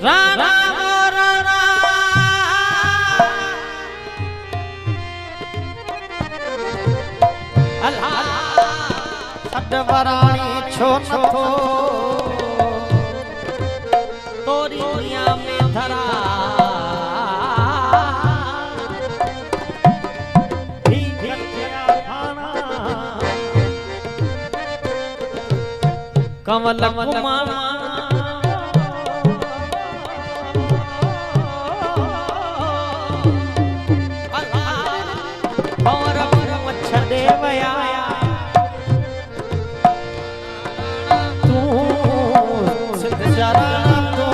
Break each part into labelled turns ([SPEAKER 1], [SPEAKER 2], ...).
[SPEAKER 1] राणा मोरना अल्लाह सदवराणी छो नथो तोरी दुनिया में धरा कमल कुमार और मच्छर देवया तू सिद्ध जरा तू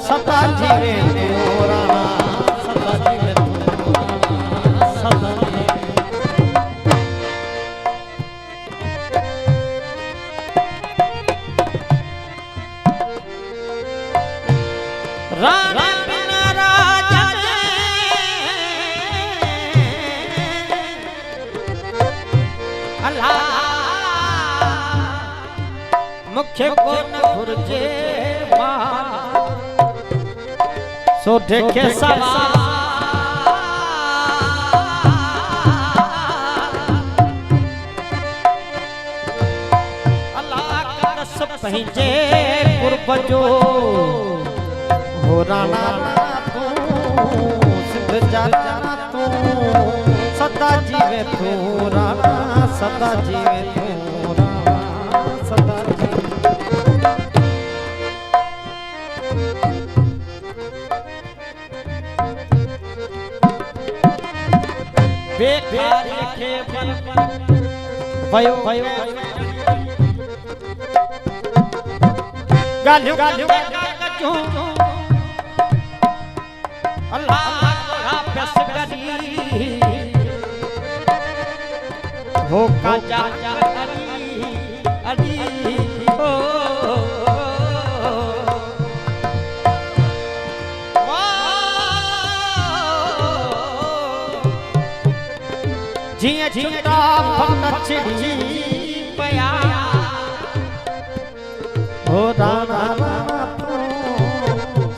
[SPEAKER 1] सदा जीवे तोरा सदा जीवे तोरा सदा राणा बिना राजा अल्लाह मुख्य को न घुरजे सो देखे सवार अल्लाह का रस पहुंचे कुर्बजो हो राणा तू सिद्ध जाना तू सदा जीवे तू राणा सदा जीवे तू राणा सदा जीवे बेकार के भयो भयो गालियो गालियो क्यों अल्लाह प्यास करी हो काजा अली ओ जिया जिया भक्त छिड़ी पया हो राणा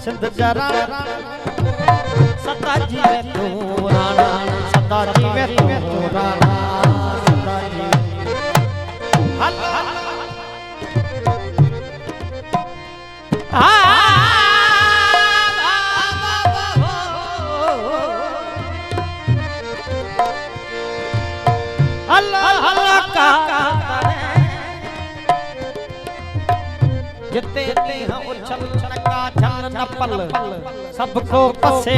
[SPEAKER 1] सिद्ध जरा सदा जीवे तू राणा सदा जीवे तू राणा सदा जीवे हल अल्लाह अल्लाह का जिते हैं उछल चका झल नपल सबको पसे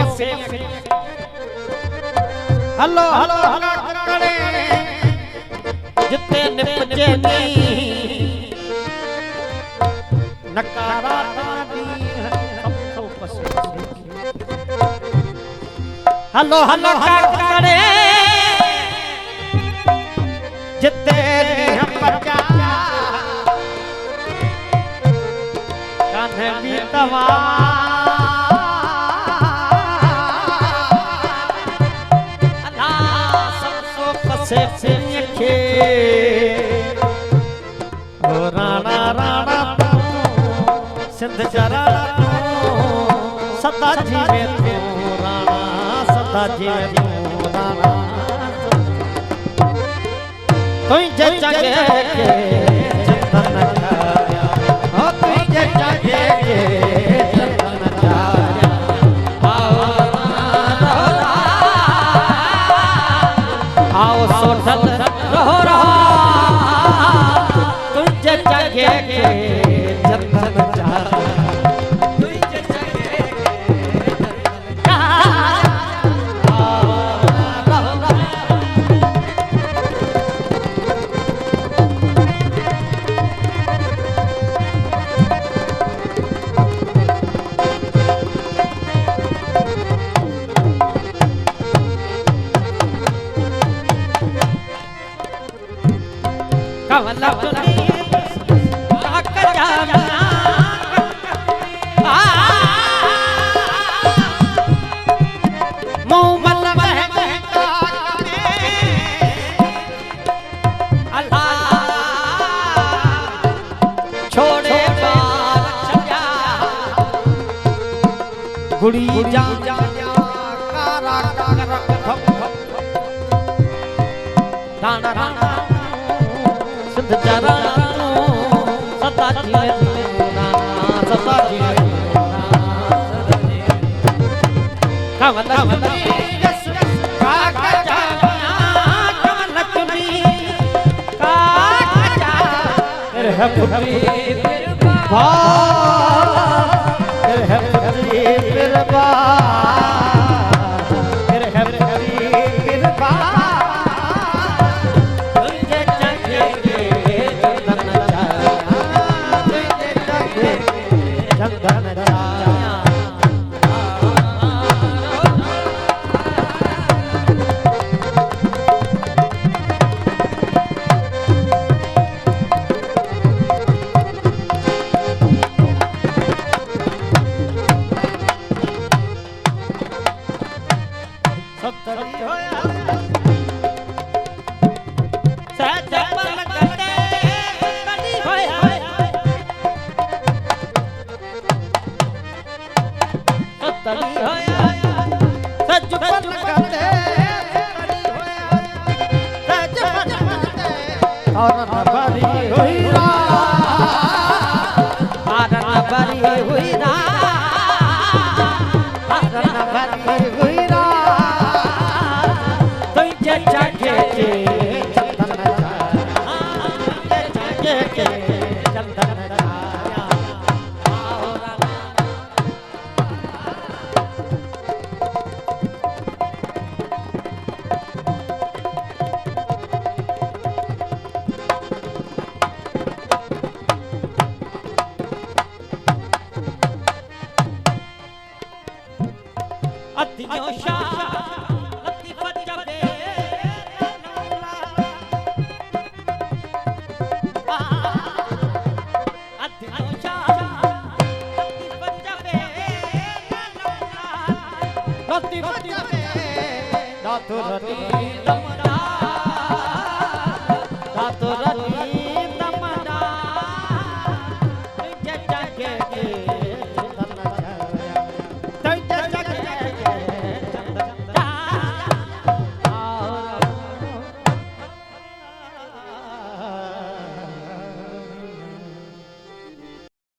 [SPEAKER 1] हलो हलो करे जिते निपजे नी नकारा दी सबको पसे हलो हलो करे जिते हम बचा कान्हे भी तवा से के ओ राणा राणा सिंध जरा सदा जीवे तू राणा सदा जीवे तू राणा तुझे जगे के चंदन चाया हो तुझे जगे के चंदन चाया आओ सोठल रहो रहो तुझे जगे के चंदन चाया तुझे जगे कमला कुड़ी जा कारा कारा राणा राणा सिद्ध चारा सदा जीवे सदा जीवे कमल यस काका जाना कमल चुनी काका तेरे है पुत्री बा तेरे है पुत्री बा तेरे है पुत्री बा तुझे चाहिए चंदन छाया तुझे चाहिए चंदन छाया Rati